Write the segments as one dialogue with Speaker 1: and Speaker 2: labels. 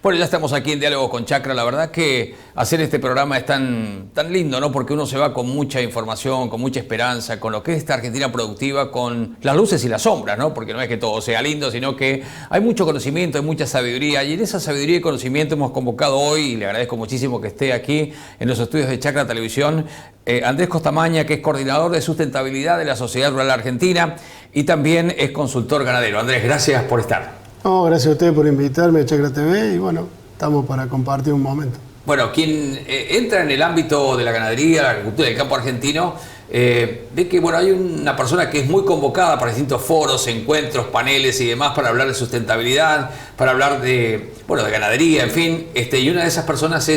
Speaker 1: Bueno, ya estamos aquí en Diálogo con Chacra. La verdad que hacer este programa es tan lindo, ¿no? Porque uno se va con mucha información, con mucha esperanza, con lo que es esta Argentina productiva, con las luces y las sombras, ¿no? Porque no es que todo sea lindo, sino que hay mucho conocimiento, hay mucha sabiduría. Y en esa sabiduría y conocimiento hemos convocado hoy, y le agradezco muchísimo que esté aquí en los estudios de Chacra Televisión, Andrés Costamaña, que es coordinador de sustentabilidad de la Sociedad Rural Argentina y también es consultor ganadero. Andrés, gracias por estar.
Speaker 2: No, gracias a ustedes por invitarme a Chacra TV y bueno, estamos para compartir un momento.
Speaker 1: Bueno, quien entra en el ámbito de la ganadería, la agricultura, del campo argentino, ve que bueno, hay una persona que es muy convocada para distintos foros, encuentros, paneles y demás para hablar de sustentabilidad, para hablar de ganadería, en fin, y una de esas personas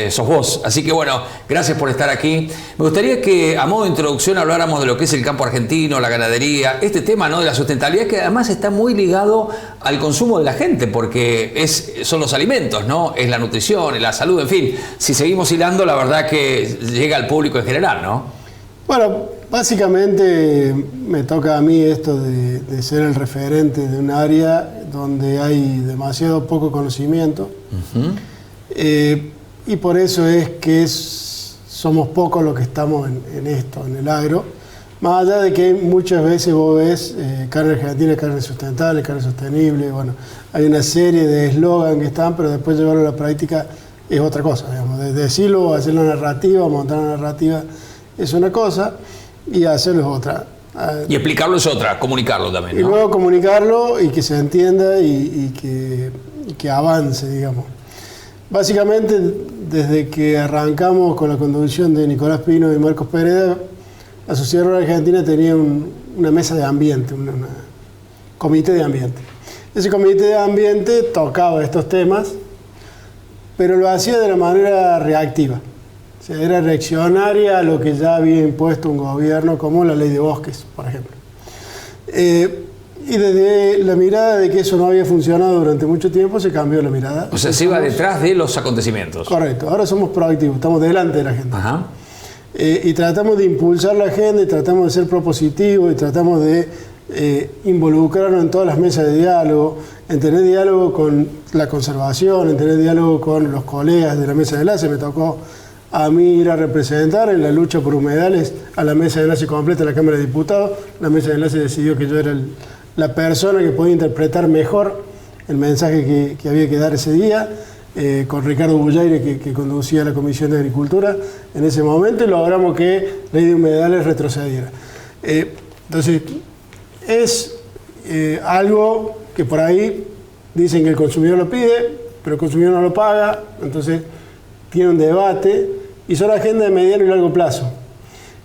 Speaker 1: sos vos. Así que bueno, gracias por estar aquí. Me gustaría que a modo de introducción habláramos de lo que es el campo argentino, la ganadería, este tema, ¿no?, de la sustentabilidad, que además está muy ligado al consumo de la gente, porque son los alimentos, ¿no? Es la nutrición, es la salud, en fin. Si seguimos hilando, la verdad que llega al público en general, ¿no?
Speaker 2: Bueno, básicamente me toca a mí esto de ser el referente de un área donde hay demasiado poco conocimiento. Y por eso es que somos pocos los que estamos en esto, en el agro. Más allá de que muchas veces vos ves carne argentina, carne sustentable, carne sostenible, bueno, hay una serie de eslogan que están, pero después llevarlo a la práctica es otra cosa, digamos. De decirlo, hacer la narrativa, montar la narrativa es una cosa y hacerlo es otra.
Speaker 1: Y explicarlo es otra, comunicarlo también, ¿no?
Speaker 2: Y luego comunicarlo y que se entienda y que avance, digamos. Básicamente, desde que arrancamos con la conducción de Nicolás Pino y Marcos Pereda, la Sociedad Rural Argentina tenía una mesa de ambiente, un comité de ambiente. Ese comité de ambiente tocaba estos temas, pero lo hacía de la manera reactiva. O sea, era reaccionaria a lo que ya había impuesto un gobierno, como la ley de bosques, por ejemplo. Y desde la mirada de que eso no había funcionado durante mucho tiempo, se cambió la mirada.
Speaker 1: O sea, se iba detrás de los acontecimientos.
Speaker 2: Correcto, ahora somos proactivos, estamos delante de la gente.
Speaker 1: Ajá.
Speaker 2: Y tratamos de impulsar la agenda, y tratamos de ser propositivos, y tratamos de involucrarnos en todas las mesas de diálogo, en tener diálogo con la conservación, en tener diálogo con los colegas de la mesa de enlace. Me tocó a mí ir a representar en la lucha por humedales a la mesa de enlace completa de la Cámara de Diputados. La mesa de enlace decidió que yo era la persona que podía interpretar mejor el mensaje que había que dar ese día, con Ricardo Bullaire, que conducía la Comisión de Agricultura en ese momento, y logramos que la ley de humedales retrocediera. Entonces, es algo que por ahí dicen que el consumidor lo pide, pero el consumidor no lo paga, entonces tiene un debate, y son agendas de mediano y largo plazo.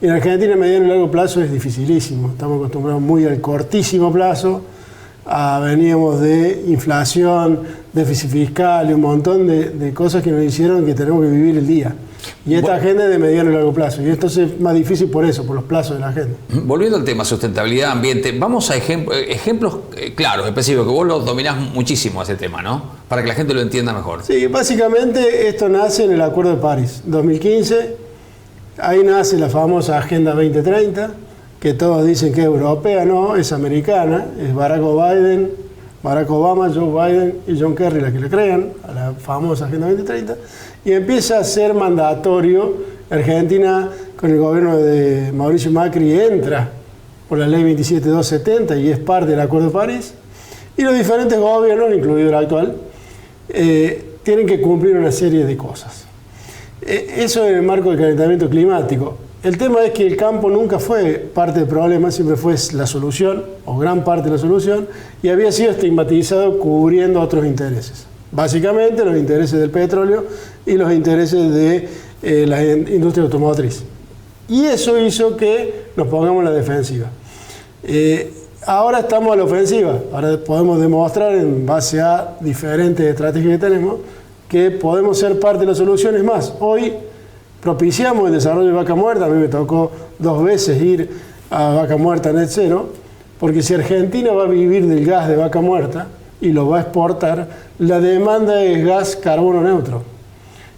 Speaker 2: Y en Argentina, mediano y largo plazo es dificilísimo. Estamos acostumbrados muy al cortísimo plazo. Veníamos de inflación, déficit fiscal y un montón de cosas que nos hicieron que tenemos que vivir el día. Y esta agenda es de mediano y largo plazo. Y esto es más difícil por eso, por los plazos de la agenda.
Speaker 1: Volviendo al tema sustentabilidad, ambiente, vamos a ejemplos claros, específicos, que vos los dominás muchísimo ese tema, ¿no? Para que la gente lo entienda mejor.
Speaker 2: Sí, básicamente esto nace en el Acuerdo de París, 2015. Ahí nace la famosa Agenda 2030, que todos dicen que es europea, no, es americana, es Barack Obama, Joe Biden y John Kerry la que le crean a la famosa Agenda 2030, y empieza a ser mandatorio. Argentina, con el gobierno de Mauricio Macri, entra por la ley 27270 y es parte del Acuerdo de París, y los diferentes gobiernos, incluido el actual, tienen que cumplir una serie de cosas. Eso en el marco del calentamiento climático. El tema es que el campo nunca fue parte del problema, siempre fue la solución, o gran parte de la solución, y había sido estigmatizado cubriendo otros intereses. Básicamente los intereses del petróleo y los intereses de la industria automotriz. Y eso hizo que nos pongamos en la defensiva. Ahora estamos a la ofensiva, ahora podemos demostrar en base a diferentes estrategias que tenemos que podemos ser parte de la solución. Es más, hoy propiciamos el desarrollo de vaca muerta. A mí me tocó 2 veces ir a Vaca Muerta Net Zero, porque si Argentina va a vivir del gas de vaca muerta y lo va a exportar, la demanda es gas carbono neutro.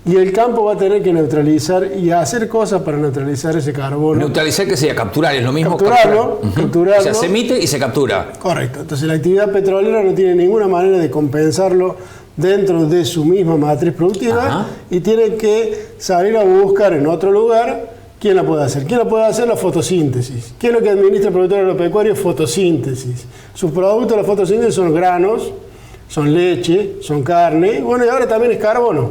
Speaker 2: Y el campo va a tener que neutralizar y hacer cosas para neutralizar ese carbono.
Speaker 1: Neutralizar, que sea capturar, es lo mismo.
Speaker 2: Capturarlo.
Speaker 1: O sea, se emite y se captura.
Speaker 2: Correcto. Entonces la actividad petrolera no tiene ninguna manera de compensarlo dentro de su misma matriz productiva.
Speaker 1: Ajá.
Speaker 2: Y tienen que salir a buscar en otro lugar quién la puede hacer. ¿Quién la puede hacer? La fotosíntesis. ¿Qué es lo que administra el productor agropecuario? Fotosíntesis. Sus productos de la fotosíntesis son granos, son leche, son carne, bueno, y ahora también es carbono.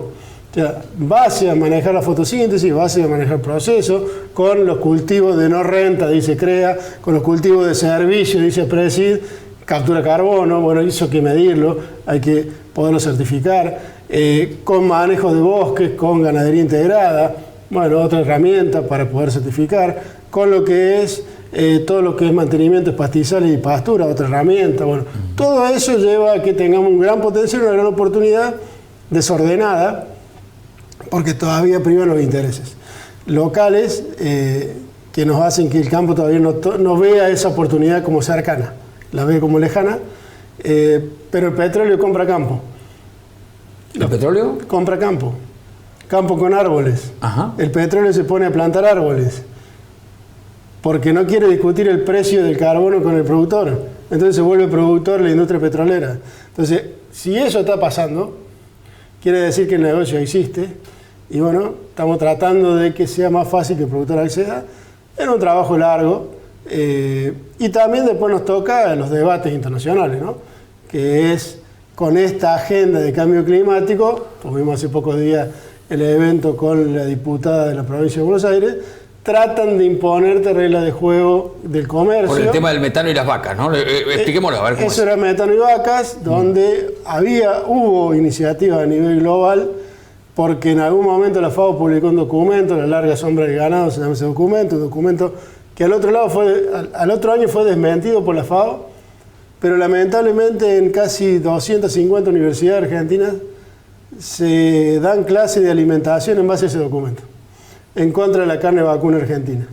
Speaker 2: O sea, base a manejar la fotosíntesis, base a manejar el proceso, con los cultivos de no renta, dice CREA, con los cultivos de servicio, dice PRESID, captura carbono, bueno, eso hay que medirlo, hay que poderlo certificar, con manejo de bosques, con ganadería integrada, bueno, otra herramienta para poder certificar, con lo que es todo lo que es mantenimiento de pastizales y pastura, otra herramienta, bueno, todo eso lleva a que tengamos un gran potencial, una gran oportunidad desordenada, porque todavía privan los intereses locales que nos hacen que el campo todavía no vea esa oportunidad como cercana, la ve como lejana, pero el petróleo compra campo.
Speaker 1: ¿El petróleo?
Speaker 2: Compra campo, campo con árboles.
Speaker 1: Ajá.
Speaker 2: El petróleo se pone a plantar árboles porque no quiere discutir el precio del carbono con el productor, entonces se vuelve productor la industria petrolera. Entonces, si eso está pasando, quiere decir que el negocio existe y bueno, estamos tratando de que sea más fácil que el productor acceda. Es un trabajo largo y también después nos toca los debates internacionales, ¿no? Que es con esta agenda de cambio climático, tuvimos hace pocos días el evento con la diputada de la provincia de Buenos Aires, tratan de imponerte reglas de juego del comercio.
Speaker 1: Por el tema del metano y las vacas, ¿no? Expliquémoslo, a ver cómo
Speaker 2: eso
Speaker 1: es.
Speaker 2: era metano y vacas, donde hubo iniciativas a nivel global, porque en algún momento la FAO publicó un documento, La larga sombra del ganado se llama ese documento, un documento que al otro año fue desmentido por la FAO, pero lamentablemente en casi 250 universidades argentinas se dan clases de alimentación en base a ese documento, en contra de la carne vacuna argentina.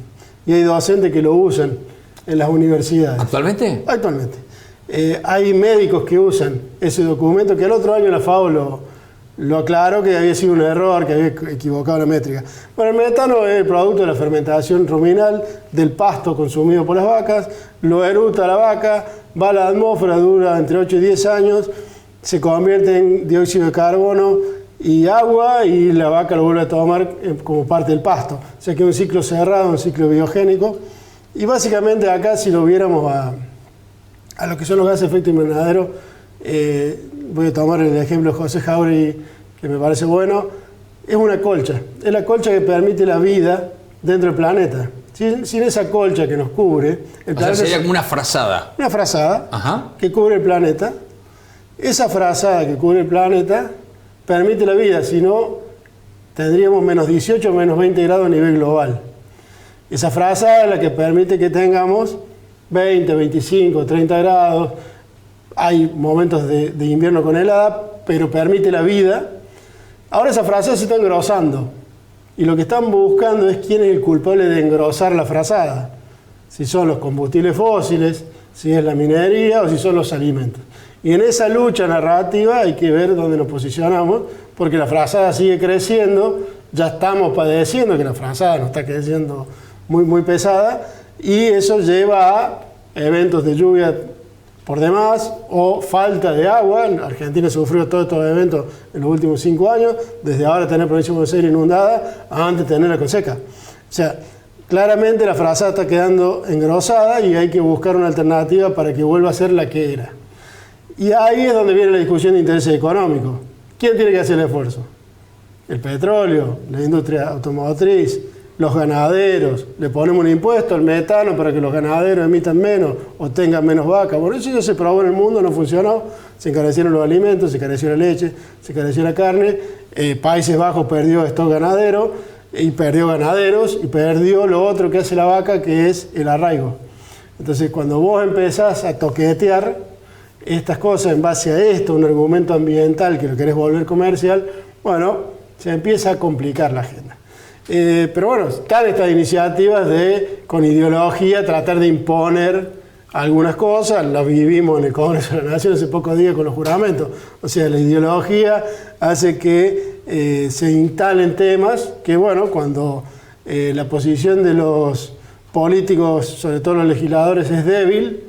Speaker 2: Y hay docentes que lo usan en las universidades.
Speaker 1: ¿Actualmente?
Speaker 2: Actualmente. Hay médicos que usan ese documento, que el otro año la FAO lo aclaró, que había sido un error, que había equivocado la métrica. Bueno, el metano es el producto de la fermentación ruminal del pasto consumido por las vacas, lo eruta la vaca, va a la atmósfera, dura entre 8 y 10 años, se convierte en dióxido de carbono y agua, y la vaca lo vuelve a tomar como parte del pasto. O sea que es un ciclo cerrado, un ciclo biogénico. Y básicamente acá, si lo viéramos a lo que son los gases de efecto invernadero, voy a tomar el ejemplo de José Jauregui, que me parece bueno, es una colcha. Es la colcha que permite la vida dentro del planeta. Sin esa colcha que nos cubre, el planeta
Speaker 1: sería como una frazada.
Speaker 2: Una frazada.
Speaker 1: Ajá.
Speaker 2: Que cubre el planeta. Esa frazada que cubre el planeta permite la vida, si no tendríamos menos 18 o menos 20 grados a nivel global. Esa frazada es la que permite que tengamos 20, 25, 30 grados. Hay momentos de invierno con helada, pero permite la vida. Ahora esa frazada se está engrosando. Y lo que están buscando es quién es el culpable de engrosar la frazada. Si son los combustibles fósiles, si es la minería o si son los alimentos. Y en esa lucha narrativa hay que ver dónde nos posicionamos, porque la frazada sigue creciendo, ya estamos padeciendo que la frazada nos está creciendo muy, muy pesada, y eso lleva a eventos de lluvia por demás o falta de agua. Argentina sufrió todos estos eventos en los últimos 5 años, desde ahora tener provincia de Buenos Aires inundada a antes tenerla con seca. O sea, claramente la frazada está quedando engrosada y hay que buscar una alternativa para que vuelva a ser la que era. Y ahí es donde viene la discusión de intereses económicos. ¿Quién tiene que hacer el esfuerzo? El petróleo, la industria automotriz, los ganaderos. Le ponemos un impuesto al metano para que los ganaderos emitan menos o tengan menos vacas. Bueno, eso ya se probó en el mundo, no funcionó. Se encarecieron los alimentos, se encareció la leche, se encareció la carne. Países Bajos perdió stock ganadero y perdió ganaderos y perdió lo otro que hace la vaca, que es el arraigo. Entonces, cuando vos empezás a toquetear estas cosas en base a esto, un argumento ambiental que lo querés volver comercial, bueno, se empieza a complicar la agenda. Pero bueno, están estas iniciativas de, con ideología, tratar de imponer algunas cosas. Las vivimos en el Congreso de la Nación hace pocos días con los juramentos. O sea, la ideología hace que se instalen temas que, bueno, cuando la posición de los políticos, sobre todo los legisladores, es débil,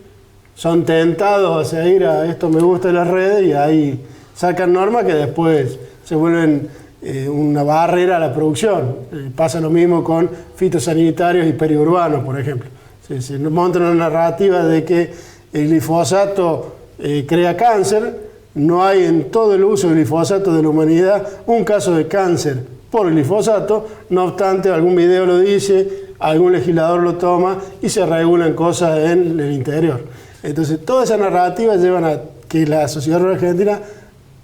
Speaker 2: son tentados a seguir a esto me gusta de las redes y ahí Sacan normas que después se vuelven una barrera a la producción. Pasa lo mismo con fitosanitarios y periurbanos, por ejemplo. Se monta una narrativa de que el glifosato crea cáncer. No hay en todo el uso del glifosato de la humanidad un caso de cáncer por glifosato. No obstante, algún video lo dice, algún legislador lo toma y se regulan cosas en el interior. Entonces, todas esas narrativas llevan a que la sociedad rural argentina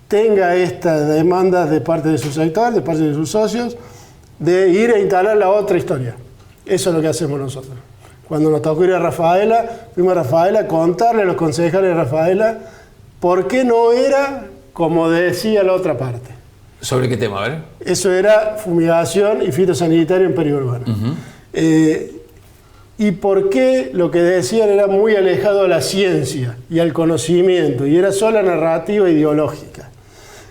Speaker 2: tenga esta demanda de parte de su sector, de parte de sus socios, de ir a instalar la otra historia. Eso es lo que hacemos nosotros. Cuando nos tocó ir a Rafaela, fuimos a Rafaela a contarle a los concejales de Rafaela por qué no era como decía la otra parte.
Speaker 1: ¿Sobre qué tema? A ver.
Speaker 2: Eso era fumigación y fitosanitario en periurbano. Y por qué lo que decían era muy alejado a la ciencia y al conocimiento, y era sola narrativa ideológica.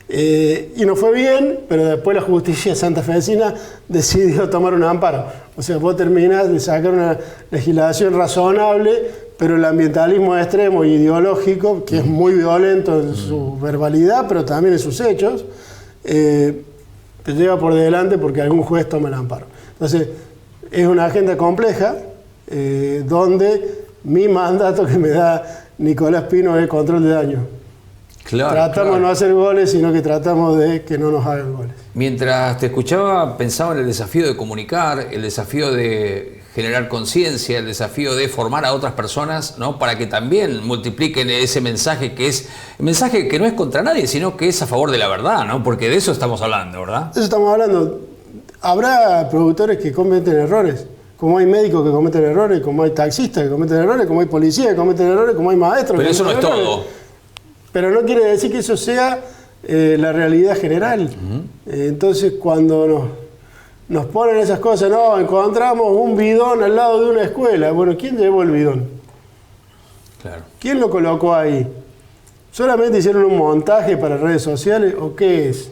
Speaker 2: Y no fue bien, pero después la justicia santafesina decidió tomar un amparo. O sea, vos terminás de sacar una legislación razonable, pero el ambientalismo extremo y ideológico, que es muy violento en su verbalidad, pero también en sus hechos, te lleva por delante porque algún juez toma el amparo. Entonces, es una agenda compleja, donde mi mandato que me da Nicolás Pino es control de daño.
Speaker 1: Claro,
Speaker 2: tratamos de no hacer goles, sino que tratamos de que no nos hagan goles.
Speaker 1: Mientras te escuchaba, pensaba en el desafío de comunicar, el desafío de generar conciencia, el desafío de formar a otras personas, ¿no? Para que también multipliquen ese mensaje que es un mensaje que no es contra nadie, sino que es a favor de la verdad, ¿no? Porque de eso estamos hablando, ¿verdad? De eso
Speaker 2: estamos hablando. Habrá productores que cometen errores, como hay médicos que cometen errores, como hay taxistas que cometen errores, como hay policías que cometen errores, como hay maestros.
Speaker 1: Pero eso no es todo.
Speaker 2: Pero no quiere decir que eso sea la realidad general. Entonces, cuando nos ponen esas cosas, no, encontramos un bidón al lado de una escuela. Bueno, ¿quién llevó el bidón?
Speaker 1: Claro.
Speaker 2: ¿Quién lo colocó ahí? ¿Solamente hicieron un montaje para redes sociales o qué es?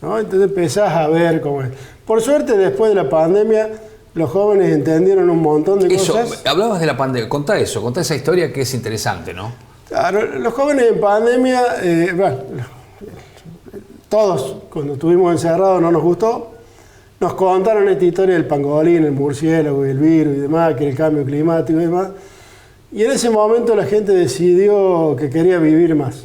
Speaker 2: ¿No? Entonces empezás a ver cómo es. Por suerte, después de la pandemia, los jóvenes entendieron un montón de cosas.
Speaker 1: Hablabas de la pandemia, contá esa historia que es interesante, ¿no?
Speaker 2: Claro, los jóvenes en pandemia, todos cuando estuvimos encerrados no nos gustó, nos contaron esta historia del pangolín, el murciélago, el virus y demás, que el cambio climático y demás, y en ese momento la gente decidió que quería vivir más,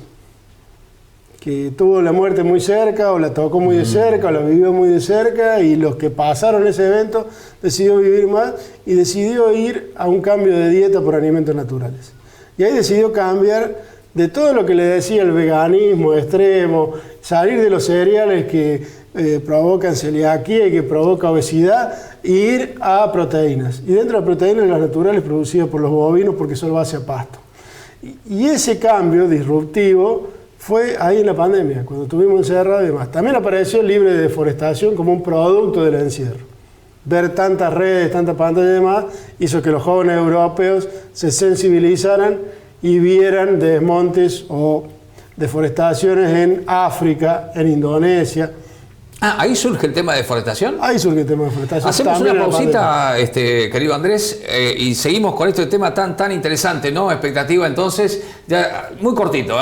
Speaker 2: que tuvo la muerte muy cerca, o la tocó muy de cerca, o la vivió muy de cerca, y los que pasaron ese evento decidió vivir más y decidió ir a un cambio de dieta por alimentos naturales. Y ahí decidió cambiar de todo lo que le decía el veganismo extremo, salir de los cereales que provocan celiaquía y que provoca obesidad, e ir a proteínas. Y dentro de las proteínas, las naturales producidas por los bovinos, porque son base a pasto. Y ese cambio disruptivo fue ahí en la pandemia, cuando estuvimos encerrados y demás. También apareció el libre de deforestación como un producto del encierro. Ver tantas redes, tantas pantallas y demás, hizo que los jóvenes europeos se sensibilizaran y vieran desmontes o deforestaciones en África, en Indonesia.
Speaker 1: ¿Ahí surge el tema de deforestación?
Speaker 2: Ahí surge el tema de deforestación.
Speaker 1: Hacemos una pausita, querido Andrés, y seguimos con este tema tan interesante, ¿no? Expectativa, entonces, ya muy cortito,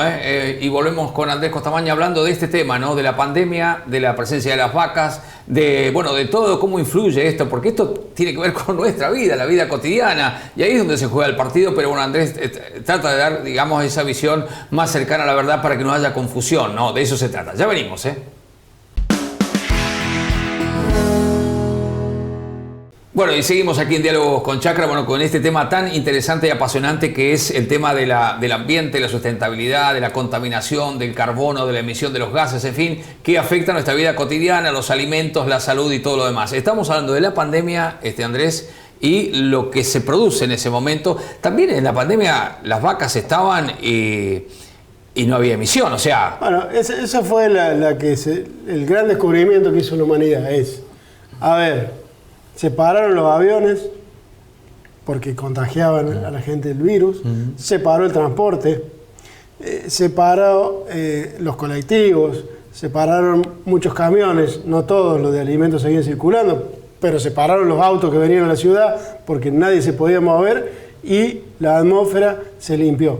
Speaker 1: y volvemos con Andrés Costamaña hablando de este tema, ¿no? De la pandemia, de la presencia de las vacas, de todo cómo influye esto, porque esto tiene que ver con nuestra vida, la vida cotidiana, y ahí es donde se juega el partido, pero bueno, Andrés trata de dar, digamos, esa visión más cercana a la verdad para que no haya confusión, ¿no? De eso se trata. Ya venimos, Bueno, y seguimos aquí en Diálogos con Chacra, con este tema tan interesante y apasionante que es el tema del ambiente, la sustentabilidad, de la contaminación, del carbono, de la emisión de los gases, en fin, que afecta a nuestra vida cotidiana, los alimentos, la salud y todo lo demás. Estamos hablando de la pandemia, Andrés, y lo que se produce en ese momento. También en la pandemia las vacas estaban y no había emisión, o sea... Bueno,
Speaker 2: esa fue el gran descubrimiento que hizo la humanidad, se pararon los aviones porque contagiaban a la gente del virus, se paró el transporte, se paró los colectivos, se pararon muchos camiones, no todos los de alimentos seguían circulando, pero se pararon los autos que venían a la ciudad porque nadie se podía mover y la atmósfera se limpió.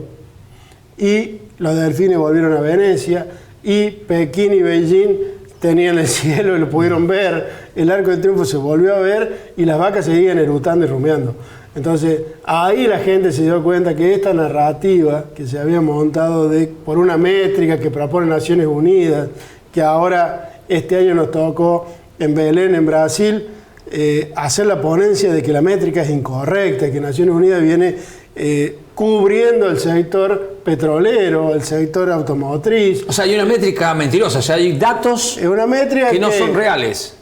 Speaker 2: Y los delfines volvieron a Venecia y Pekín y Beijing tenían el cielo y lo pudieron ver, el Arco del Triunfo se volvió a ver y las vacas seguían erutando y rumiando. Entonces, ahí la gente se dio cuenta que esta narrativa que se había montado por una métrica que propone Naciones Unidas, que ahora este año nos tocó en Belén, en Brasil, hacer la ponencia de que la métrica es incorrecta, que Naciones Unidas viene cubriendo el sector petrolero, el sector automotriz.
Speaker 1: O sea, hay una métrica mentirosa, o sea, hay datos
Speaker 2: Es una métrica
Speaker 1: que no son reales.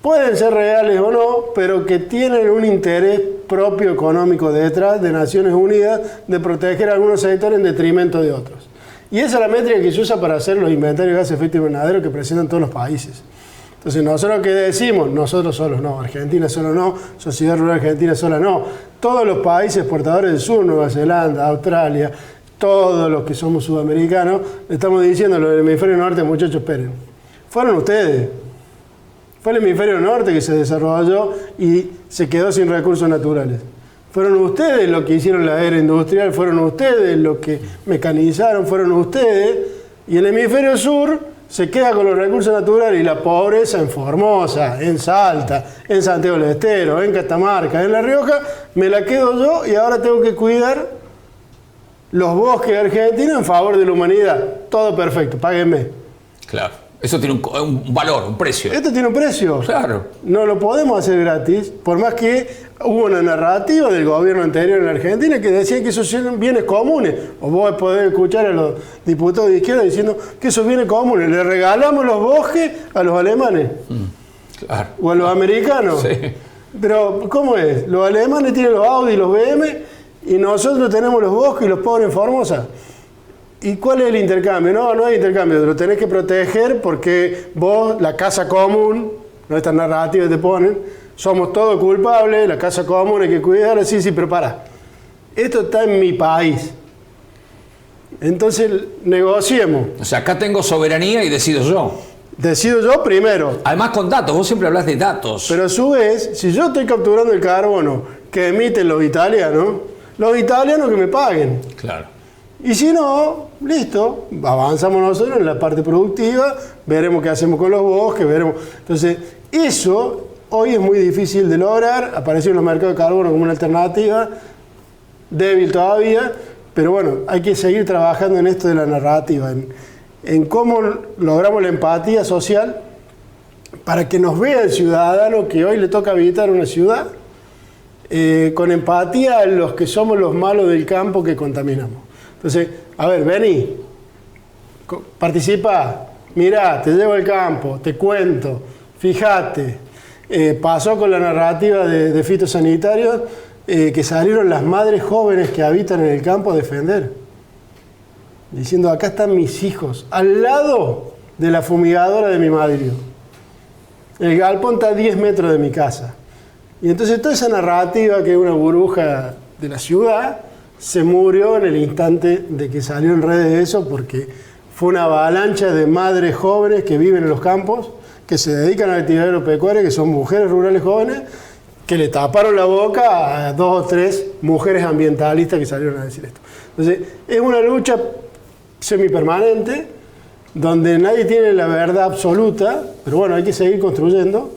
Speaker 2: Pueden ser reales o no, pero que tienen un interés propio económico detrás de Naciones Unidas de proteger a algunos sectores en detrimento de otros. Y esa es la métrica que se usa para hacer los inventarios de gases de efecto invernadero que presentan todos los países. Entonces, nosotros que decimos, nosotros solos no, Argentina solo no, Sociedad Rural Argentina sola no, todos los países exportadores del sur, Nueva Zelanda, Australia, todos los que somos sudamericanos, le estamos diciendo a los del hemisferio norte, muchachos, esperen, fueron ustedes. Fue el hemisferio norte que se desarrolló y se quedó sin recursos naturales. Fueron ustedes los que hicieron la era industrial, fueron ustedes los que mecanizaron, fueron ustedes. Y el hemisferio sur se queda con los recursos naturales y la pobreza en Formosa, en Salta, en Santiago del Estero, en Catamarca, en La Rioja, me la quedo yo y ahora tengo que cuidar los bosques de Argentina en favor de la humanidad. Todo perfecto, páguenme.
Speaker 1: Claro. Eso tiene un valor, un precio.
Speaker 2: Esto tiene un precio.
Speaker 1: Claro.
Speaker 2: No lo podemos hacer gratis, por más que hubo una narrativa del gobierno anterior en la Argentina que decía que esos son bienes comunes. O vos podés escuchar a los diputados de izquierda diciendo que esos bienes comunes. Le regalamos los bosques a los alemanes.
Speaker 1: Claro.
Speaker 2: O a los americanos.
Speaker 1: Sí.
Speaker 2: Pero, ¿cómo es? Los alemanes tienen los Audi y los BM y nosotros tenemos los bosques y los pobres en Formosa. ¿Y cuál es el intercambio? No hay intercambio, lo tenés que proteger porque vos, la casa común, ¿no? Estas narrativas te ponen, somos todos culpables, la casa común hay que cuidarla, sí, pero para. Esto está en mi país. Entonces, negociemos.
Speaker 1: O sea, acá tengo soberanía y decido yo.
Speaker 2: Decido yo primero.
Speaker 1: Además con datos, vos siempre hablas de datos.
Speaker 2: Pero a su vez, si yo estoy capturando el carbono que emiten los italianos que me paguen.
Speaker 1: Claro.
Speaker 2: Y si no, listo, avanzamos nosotros en la parte productiva, veremos qué hacemos con los bosques, veremos. Entonces, eso hoy es muy difícil de lograr, apareció en los mercados de carbono como una alternativa, débil todavía, pero bueno, hay que seguir trabajando en esto de la narrativa, en cómo logramos la empatía social para que nos vea el ciudadano que hoy le toca habitar una ciudad, con empatía a los que somos los malos del campo que contaminamos. Entonces, a ver, vení, participa, mirá, te llevo al campo, te cuento, fíjate. Pasó con la narrativa de fitosanitarios que salieron las madres jóvenes que habitan en el campo a defender. Diciendo, acá están mis hijos, al lado de la fumigadora de mi madre. El galpón está a 10 metros de mi casa. Y entonces toda esa narrativa que es una burbuja de la ciudad se murió en el instante de que salió en redes eso, porque fue una avalancha de madres jóvenes que viven en los campos, que se dedican a la actividad agropecuaria, que son mujeres rurales jóvenes, que le taparon la boca a 2 o 3 mujeres ambientalistas que salieron a decir esto. Entonces, es una lucha semipermanente, donde nadie tiene la verdad absoluta, pero bueno, hay que seguir construyendo,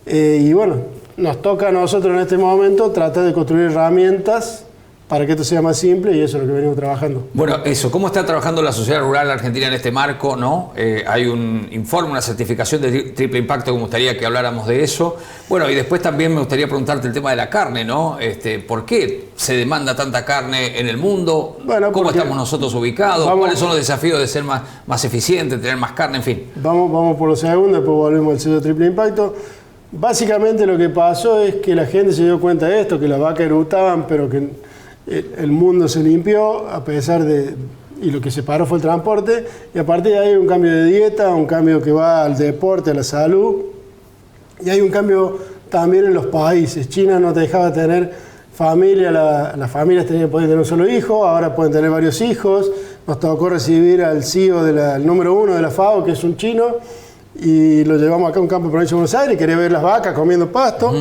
Speaker 2: y bueno, nos toca a nosotros en este momento tratar de construir herramientas para que esto sea más simple, y eso es lo que venimos trabajando.
Speaker 1: Bueno, eso, ¿cómo está trabajando la sociedad rural argentina en este marco? ¿No? Hay un informe, una certificación de triple impacto que me gustaría que habláramos de eso. Bueno, y después también me gustaría preguntarte el tema de la carne, ¿no? ¿Por qué se demanda tanta carne en el mundo?
Speaker 2: Bueno,
Speaker 1: ¿Cómo estamos nosotros ubicados? ¿Cuáles son los desafíos de ser más eficientes, tener más carne, en fin?
Speaker 2: Vamos por lo segundo, después volvemos al sello de triple impacto. Básicamente lo que pasó es que la gente se dio cuenta de esto, que las vacas erutaban, pero que el mundo se limpió a pesar de... y lo que se paró fue el transporte, y a partir de ahí hay un cambio de dieta, un cambio que va al deporte, a la salud, y hay un cambio también en los países. China no te dejaba tener familia, las familias podían tener un solo hijo, ahora pueden tener varios hijos. Nos tocó recibir al CEO, el número 1 de la FAO, que es un chino, y lo llevamos acá a un campo de provincia de Buenos Aires, quería ver las vacas comiendo pasto,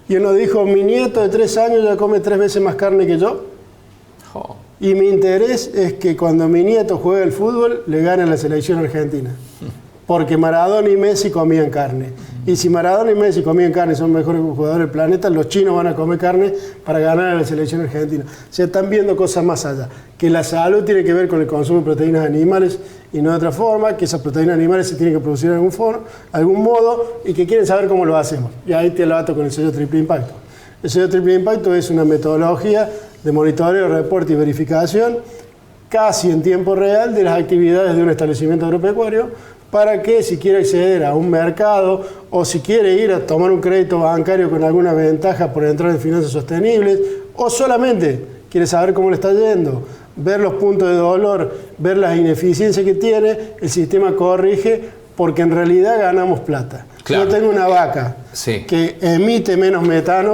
Speaker 2: y él nos dijo, mi nieto de 3 años ya come 3 veces más carne que yo. Y mi interés es que cuando mi nieto juegue al fútbol, le gane a la selección argentina. Porque Maradona y Messi comían carne. Y si Maradona y Messi comían carne, son los mejores jugadores del planeta, los chinos van a comer carne para ganar a la selección argentina. O sea, están viendo cosas más allá. Que la salud tiene que ver con el consumo de proteínas animales y no de otra forma, que esas proteínas animales se tienen que producir de algún modo y que quieren saber cómo lo hacemos. Y ahí te lo ato con el sello Triple Impacto. El sello Triple Impacto es una metodología de monitoreo, reporte y verificación casi en tiempo real de las actividades de un establecimiento agropecuario, para que si quiere acceder a un mercado o si quiere ir a tomar un crédito bancario con alguna ventaja por entrar en finanzas sostenibles, o solamente quiere saber cómo le está yendo, ver los puntos de dolor, ver las ineficiencias que tiene, el sistema corrige porque en realidad ganamos plata.
Speaker 1: Claro.
Speaker 2: Yo tengo una vaca que emite menos metano,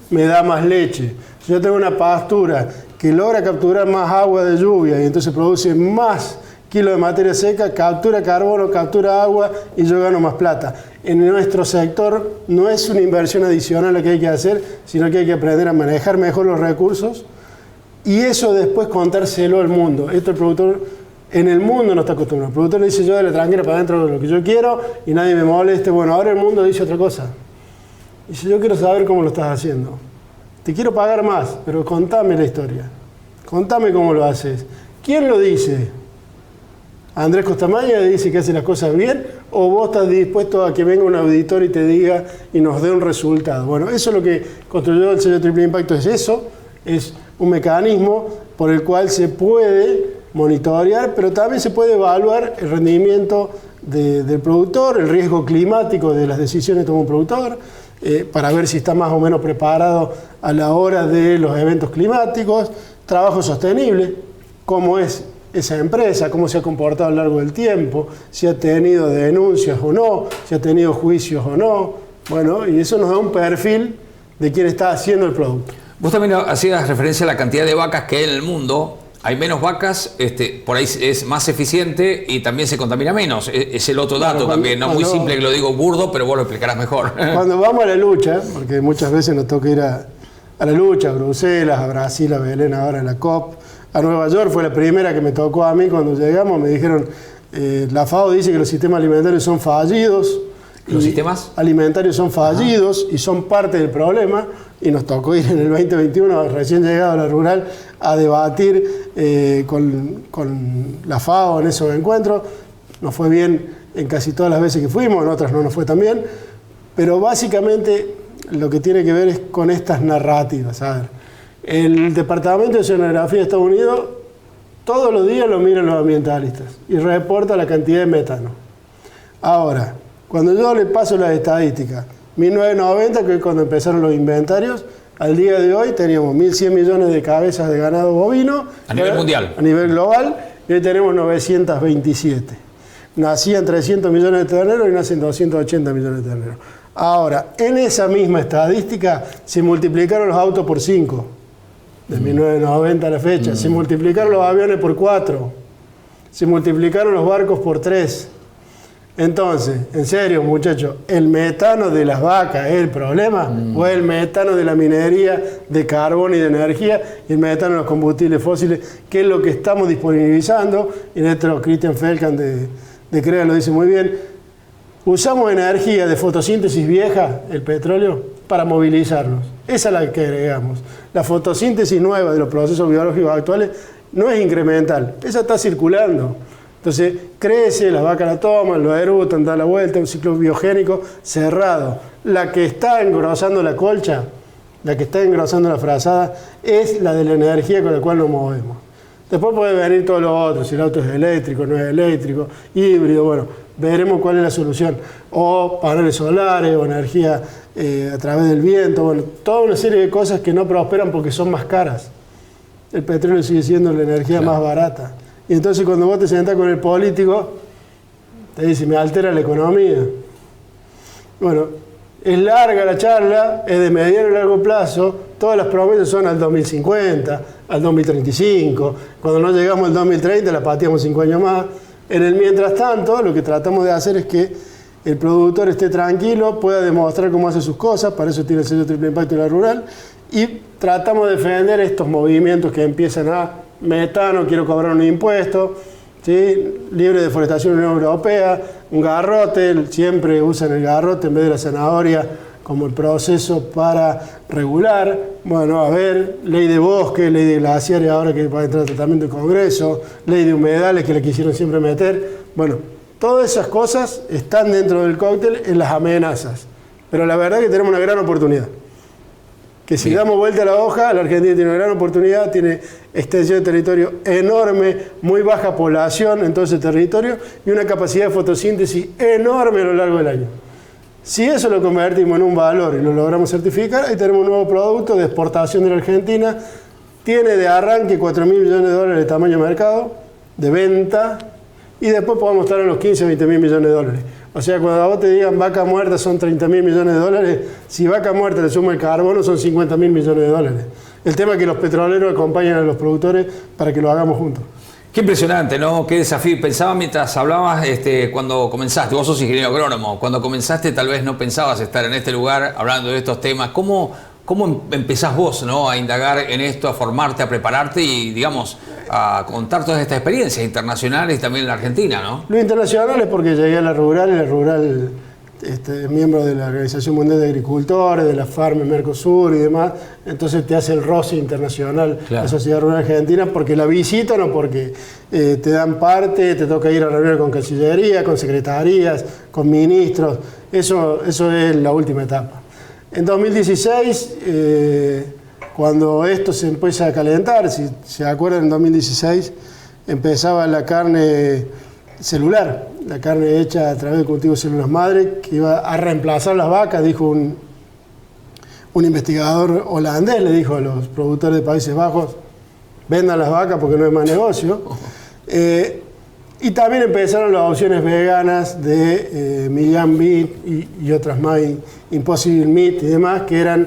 Speaker 2: me da más leche. Si yo tengo una pastura que logra capturar más agua de lluvia y entonces produce más kilos de materia seca, captura carbono, captura agua y yo gano más plata. En nuestro sector no es una inversión adicional la que hay que hacer, sino que hay que aprender a manejar mejor los recursos y eso después contárselo al mundo. Esto el productor en el mundo no está acostumbrado. El productor le dice yo de la tranquera para adentro de lo que yo quiero y nadie me moleste. Bueno, ahora el mundo dice otra cosa. Dice yo quiero saber cómo lo estás haciendo. Te quiero pagar más, pero contame la historia. Contame cómo lo haces. ¿Quién lo dice? Andrés Costamaña dice que hace las cosas bien, o vos estás dispuesto a que venga un auditor y te diga y nos dé un resultado. Bueno, eso es lo que construyó el sello Triple Impacto, es eso, es un mecanismo por el cual se puede monitorear, pero también se puede evaluar el rendimiento del productor, el riesgo climático de las decisiones que toma un productor, para ver si está más o menos preparado a la hora de los eventos climáticos, trabajo sostenible, cómo es esa empresa, cómo se ha comportado a lo largo del tiempo, si ha tenido denuncias o no, si ha tenido juicios o no. Bueno, y eso nos da un perfil de quién está haciendo el producto.
Speaker 1: Vos también hacías referencia a la cantidad de vacas que hay en el mundo. Hay menos vacas, por ahí es más eficiente y también se contamina menos. Es el otro dato también, ¿no? Muy simple que lo digo burdo, pero vos lo explicarás mejor.
Speaker 2: Cuando vamos a la lucha, porque muchas veces nos toca ir a la lucha, a Bruselas, a Brasil, a Belén, ahora a la COP, a Nueva York, fue la primera que me tocó a mí cuando llegamos, me dijeron, la FAO dice que los sistemas alimentarios son fallidos.
Speaker 1: ¿Los sistemas?
Speaker 2: Alimentarios son fallidos y son parte del problema, y nos tocó ir en el 2021, recién llegado a la rural, a debatir con la FAO en esos encuentros. Nos fue bien en casi todas las veces que fuimos, en otras no nos fue tan bien, pero básicamente lo que tiene que ver es con estas narrativas. A ver, el Departamento de Oceanografía de Estados Unidos todos los días lo miran los ambientalistas y reporta la cantidad de metano. Ahora, cuando yo le paso las estadísticas, 1990, que es cuando empezaron los inventarios, al día de hoy teníamos 1.100 millones de cabezas de ganado bovino.
Speaker 1: A nivel mundial.
Speaker 2: A nivel global, y hoy tenemos 927. Nacían 300 millones de terneros y nacen 280 millones de terneros. Ahora, en esa misma estadística se multiplicaron los autos por 5, de 1990 a la fecha. Se multiplicaron los aviones por 4. Se multiplicaron los barcos por 3. Entonces, en serio, muchachos, ¿el metano de las vacas es el problema? ¿O es el metano de la minería de carbón y de energía y el metano de los combustibles fósiles, que es lo que estamos disponibilizando? Y en esto Christian Felkan de CREA lo dice muy bien. Usamos energía de fotosíntesis vieja, el petróleo, para movilizarnos. Esa es la que agregamos. La fotosíntesis nueva de los procesos biológicos actuales no es incremental, esa está circulando. Entonces crece, las vacas la toman, lo erutan, da la vuelta, un ciclo biogénico cerrado. La que está engrosando la colcha, la que está engrosando la frazada, es la de la energía con la cual nos movemos. Después puede venir todo lo otro, si el auto es eléctrico, no es eléctrico, híbrido, bueno, veremos cuál es la solución. O paneles solares, o energía a través del viento, bueno, toda una serie de cosas que no prosperan porque son más caras. El petróleo sigue siendo la energía más barata. Y entonces cuando vos te sentás con el político, te dice, me altera la economía. Bueno, es larga la charla, es de mediano y largo plazo, todas las promesas son al 2050, al 2035, cuando no llegamos al 2030 la pateamos 5 años más. En el mientras tanto, lo que tratamos de hacer es que el productor esté tranquilo, pueda demostrar cómo hace sus cosas, para eso tiene el sello Triple Impacto de la Rural, y tratamos de defender estos movimientos que empiezan a metano, quiero cobrar un impuesto, ¿sí? Libre de deforestación en la Unión Europea, un garrote, siempre usan el garrote en vez de la zanahoria como el proceso para regular. Bueno, a ver, ley de bosque, ley de glaciares ahora que va a entrar al tratamiento del Congreso, ley de humedales que le quisieron siempre meter. Bueno, todas esas cosas están dentro del cóctel en las amenazas. Pero la verdad es que tenemos una gran oportunidad. Que si damos vuelta a la hoja, la Argentina tiene una gran oportunidad, tiene extensión de territorio enorme, muy baja población en todo ese territorio y una capacidad de fotosíntesis enorme a lo largo del año. Si eso lo convertimos en un valor y lo logramos certificar, ahí tenemos un nuevo producto de exportación de la Argentina. Tiene de arranque 4.000 millones de dólares de tamaño de mercado, de venta, y después podemos estar en los 15 o 20.000 millones de dólares. O sea, cuando a vos te digan vaca muerta son 30.000 millones de dólares, si vaca muerta le suma el carbono son 50.000 millones de dólares. El tema es que los petroleros acompañan a los productores para que lo hagamos juntos.
Speaker 1: Qué impresionante, ¿no? Qué desafío. Pensaba mientras hablabas, cuando comenzaste, vos sos ingeniero agrónomo, cuando comenzaste tal vez no pensabas estar en este lugar hablando de estos temas. ¿Cómo empezás vos, ¿no?, a indagar en esto, a formarte, a prepararte y, digamos, a contar todas estas experiencias internacionales también en la Argentina, ¿no?
Speaker 2: Lo internacional es porque llegué a la rural, miembro de la Organización Mundial de Agricultores, de la FARM Mercosur y demás, entonces te hace el roce internacional, claro, la Sociedad Rural Argentina, porque la visitan o porque te dan parte, te toca ir a reuniones con Cancillería, con secretarías, con ministros, eso es la última etapa. En 2016, cuando esto se empieza a calentar, si se acuerdan, en 2016 empezaba la carne celular, la carne hecha a través del cultivo de células madre, que iba a reemplazar las vacas, dijo un investigador holandés, le dijo a los productores de Países Bajos, vendan las vacas porque no es más negocio. Y también empezaron las opciones veganas de Million Meat y otras más, Impossible Meat y demás, que eran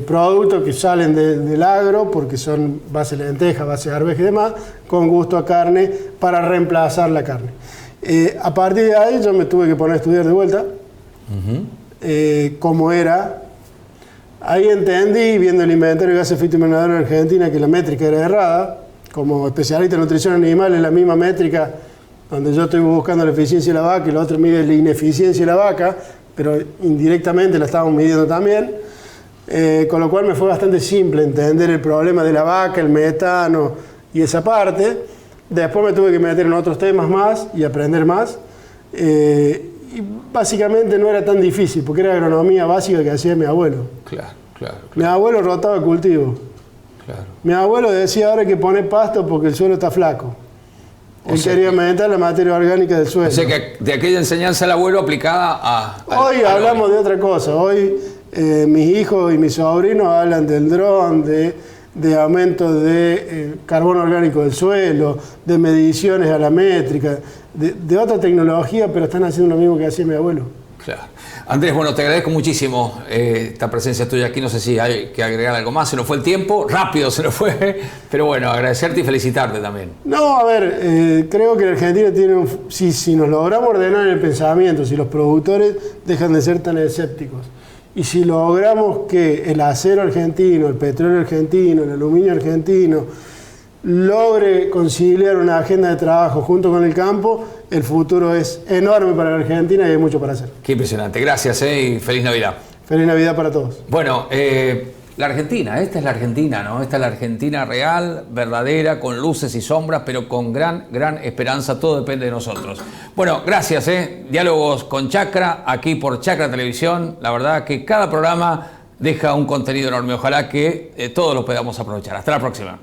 Speaker 2: productos que salen del agro porque son base de lentejas, base de arveja y demás, con gusto a carne para reemplazar la carne. A partir de ahí yo me tuve que poner a estudiar de vuelta cómo era. Ahí entendí, viendo el inventario de gases efecto invernadero en Argentina, que la métrica era errada. Como especialista en nutrición animal, es la misma métrica donde yo estoy buscando la eficiencia de la vaca y el otro mide la ineficiencia de la vaca, pero indirectamente la estábamos midiendo también. Con lo cual me fue bastante simple entender el problema de la vaca, el metano y esa parte. Después me tuve que meter en otros temas más y aprender más. Y básicamente no era tan difícil, porque era agronomía básica que hacía mi abuelo.
Speaker 1: Claro.
Speaker 2: Mi abuelo rotaba el cultivo. Claro. Mi abuelo decía ahora hay que poner pasto porque el suelo está flaco. Él quería aumentar la materia orgánica del suelo.
Speaker 1: O sea que de aquella enseñanza del abuelo aplicada a...
Speaker 2: Hoy hablamos de otra cosa. Hoy mis hijos y mis sobrinos hablan del dron, de aumento de carbono orgánico del suelo, de mediciones a la métrica, de otra tecnología, pero están haciendo lo mismo que hacía mi abuelo.
Speaker 1: Claro. Andrés, bueno, te agradezco muchísimo esta presencia tuya aquí. No sé si hay que agregar algo más. Se nos fue el tiempo, rápido se nos fue, pero bueno, agradecerte y felicitarte también.
Speaker 2: No, a ver, creo que la Argentina tiene si nos logramos ordenar el pensamiento, si los productores dejan de ser tan escépticos, y si logramos que el acero argentino, el petróleo argentino, el aluminio argentino logre conciliar una agenda de trabajo junto con el campo, el futuro es enorme para la Argentina y hay mucho para hacer.
Speaker 1: Qué impresionante. Gracias y feliz Navidad.
Speaker 2: Feliz Navidad para todos.
Speaker 1: Bueno, la Argentina, esta es la Argentina, ¿no? Esta es la Argentina real, verdadera, con luces y sombras, pero con gran esperanza. Todo depende de nosotros. Bueno, gracias, Diálogos con Chacra, aquí por Chacra Televisión. La verdad que cada programa deja un contenido enorme. Ojalá que todos lo podamos aprovechar. Hasta la próxima.